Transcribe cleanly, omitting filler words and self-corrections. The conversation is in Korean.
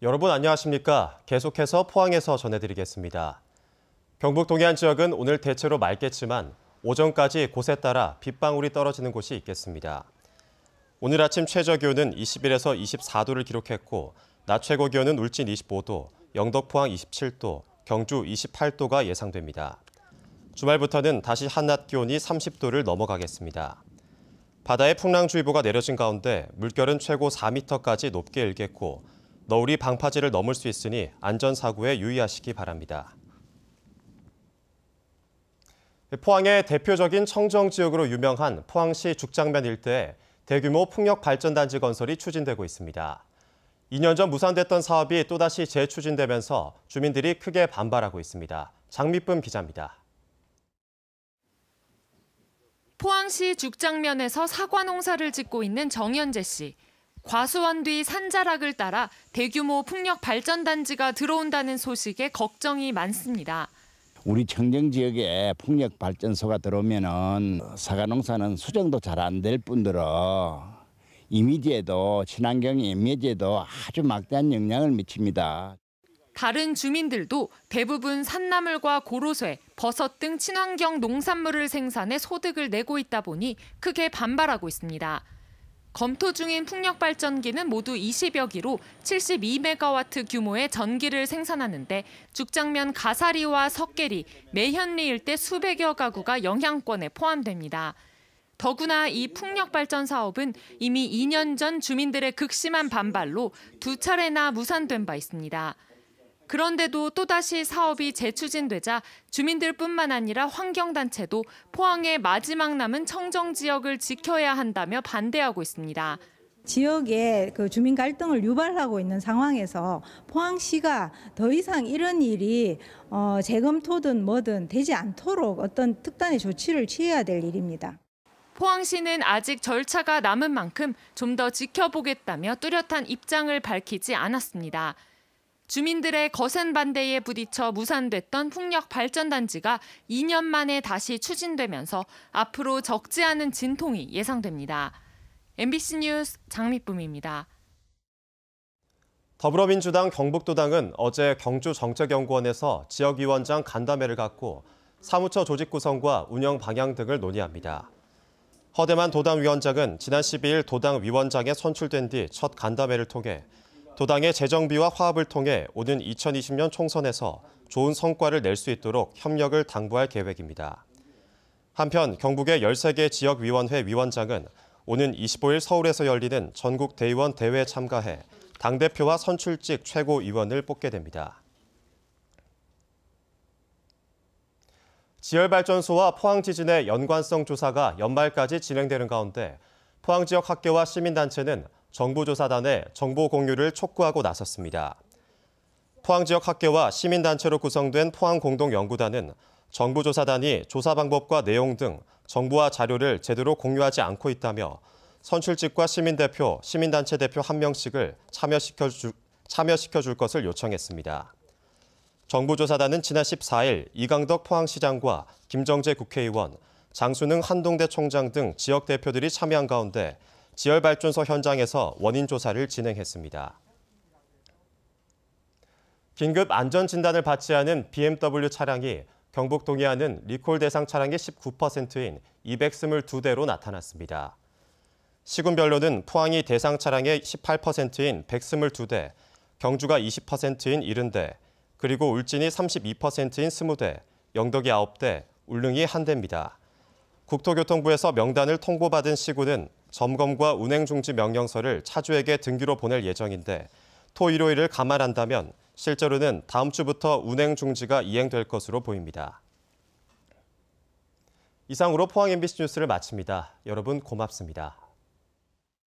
여러분 안녕하십니까? 계속해서 포항에서 전해드리겠습니다. 경북 동해안 지역은 오늘 대체로 맑겠지만 오전까지 곳에 따라 빗방울이 떨어지는 곳이 있겠습니다. 오늘 아침 최저기온은 21에서 24도를 기록했고 낮 최고 기온은 울진 25도, 영덕 포항 27도, 경주 28도가 예상됩니다. 주말부터는 다시 한낮 기온이 30도를 넘어가겠습니다. 바다에 풍랑주의보가 내려진 가운데 물결은 최고 4m까지 높게 일겠고 너울이 방파제를 넘을 수 있으니 안전사고에 유의하시기 바랍니다. 포항의 대표적인 청정지역으로 유명한 포항시 죽장면 일대에 대규모 풍력발전단지 건설이 추진되고 있습니다. 2년 전 무산됐던 사업이 또다시 재추진되면서 주민들이 크게 반발하고 있습니다. 장미쁨 기자입니다. 포항시 죽장면에서 사과 농사를 짓고 있는 정현재 씨. 과수원 뒤 산자락을 따라 대규모 풍력 발전단지가 들어온다는 소식에 걱정이 많습니다. 우리 청정 지역에 풍력 발전소가 들어오면은 사과 농사는 수정도 잘 안 될 뿐더러 이미지에도 친환경 이미지에도 아주 막대한 영향을 미칩니다. 다른 주민들도 대부분 산나물과 고로쇠, 버섯 등 친환경 농산물을 생산해 소득을 내고 있다 보니 크게 반발하고 있습니다. 검토 중인 풍력발전기는 모두 20여 기로 72메가와트 규모의 전기를 생산하는데 죽장면 가사리와 석계리, 매현리 일대 수백여 가구가 영향권에 포함됩니다. 더구나 이 풍력발전 사업은 이미 2년 전 주민들의 극심한 반발로 2차례나 무산된 바 있습니다. 그런데도 또다시 사업이 재추진되자 주민들뿐만 아니라 환경단체도 포항의 마지막 남은 청정지역을 지켜야 한다며 반대하고 있습니다. 지역에 주민 갈등을 유발하고 있는 상황에서 포항시가 더 이상 이런 일이 재검토든 뭐든 되지 않도록 어떤 특단의 조치를 취해야 될 일입니다. 포항시는 아직 절차가 남은 만큼 좀 더 지켜보겠다며 뚜렷한 입장을 밝히지 않았습니다. 주민들의 거센 반대에 부딪혀 무산됐던 풍력 발전단지가 2년 만에 다시 추진되면서 앞으로 적지 않은 진통이 예상됩니다. MBC 뉴스 장미쁨입니다. 더불어민주당 경북도당은 어제 경주정책연구원에서 지역위원장 간담회를 갖고 사무처 조직 구성과 운영 방향 등을 논의합니다. 허대만 도당위원장은 지난 12일 도당 위원장에 선출된 뒤 첫 간담회를 통해 도당의 재정비와 화합을 통해 오는 2020년 총선에서 좋은 성과를 낼 수 있도록 협력을 당부할 계획입니다. 한편 경북의 13개 지역위원회 위원장은 오는 25일 서울에서 열리는 전국 대의원 대회에 참가해 당대표와 선출직 최고위원을 뽑게 됩니다. 지열발전소와 포항지진의 연관성 조사가 연말까지 진행되는 가운데 포항 지역 학교와 시민단체는 정부조사단에 정보 공유를 촉구하고 나섰습니다. 포항 지역 학교와 시민단체로 구성된 포항공동연구단은 정부조사단이 조사 방법과 내용 등 정보와 자료를 제대로 공유하지 않고 있다며 선출직과 시민대표, 시민단체 대표 1명씩을 참여시켜 줄 것을 요청했습니다. 정부조사단은 지난 14일 이강덕 포항시장과 김정재 국회의원, 장순흥 한동대 총장 등 지역 대표들이 참여한 가운데 지열발전소 현장에서 원인 조사를 진행했습니다. 긴급 안전진단을 받지 않은 BMW 차량이 경북 동해안은 리콜 대상 차량의 19%인 222대로 나타났습니다. 시군별로는 포항이 대상 차량의 18%인 122대, 경주가 20%인 70대, 그리고 울진이 32%인 20대, 영덕이 9대, 울릉이 1대입니다. 국토교통부에서 명단을 통보받은 시군은 점검과 운행 중지 명령서를 차주에게 등기로 보낼 예정인데 토, 일요일을 감안한다면 실제로는 다음 주부터 운행 중지가 이행될 것으로 보입니다. 이상으로 포항 MBC 뉴스를 마칩니다. 여러분 고맙습니다.